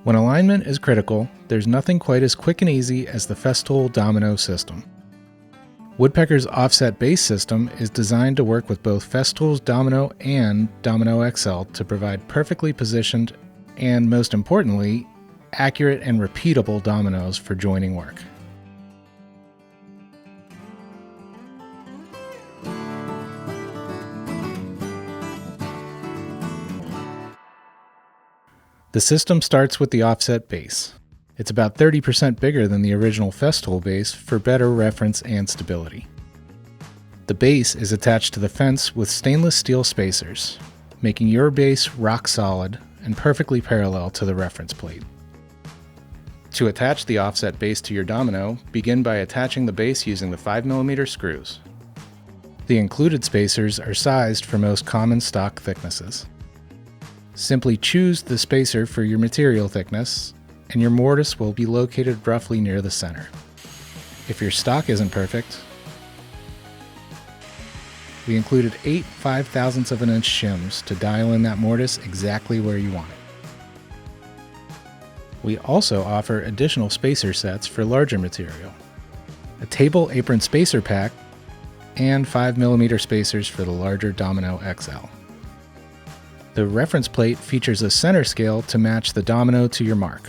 When alignment is critical, there's nothing quite as quick and easy as the Festool Domino system. Woodpecker's Offset Base system is designed to work with both Festool's Domino and Domino XL to provide perfectly positioned and, most importantly, accurate and repeatable dominoes for joining work. The system starts with the offset base. It's about 30% bigger than the original Festool base for better reference and stability. The base is attached to the fence with stainless steel spacers, making your base rock solid and perfectly parallel to the reference plate. To attach the offset base to your domino, begin by attaching the base using the 5mm screws. The included spacers are sized for most common stock thicknesses. Simply choose the spacer for your material thickness, and your mortise will be located roughly near the center. If your stock isn't perfect, we included 8 5/1000ths of an inch shims to dial in that mortise exactly where you want it. We also offer additional spacer sets for larger material, a table apron spacer pack, and 5mm spacers for the larger Domino XL. The reference plate features a center scale to match the domino to your mark,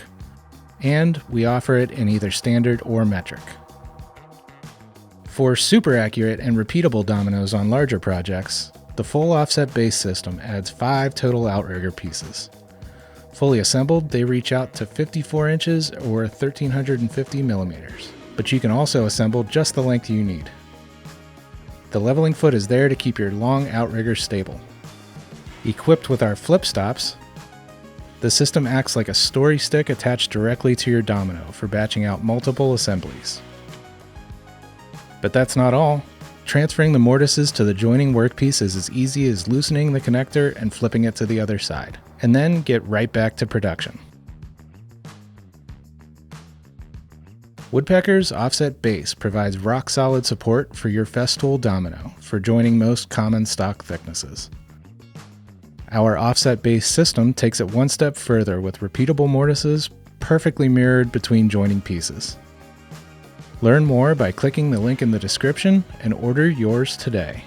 and we offer it in either standard or metric. For super accurate and repeatable dominoes on larger projects, the full offset base system adds 5 total outrigger pieces. Fully assembled, they reach out to 54 inches or 1350 millimeters, but you can also assemble just the length you need. The leveling foot is there to keep your long outrigger stable. Equipped with our flip stops, the system acts like a story stick attached directly to your domino for batching out multiple assemblies. But that's not all. Transferring the mortises to the joining workpiece is as easy as loosening the connector and flipping it to the other side, and then get right back to production. Woodpecker's Offset Base provides rock-solid support for your Festool Domino for joining most common stock thicknesses. Our offset base system takes it one step further with repeatable mortises perfectly mirrored between joining pieces. Learn more by clicking the link in the description and order yours today.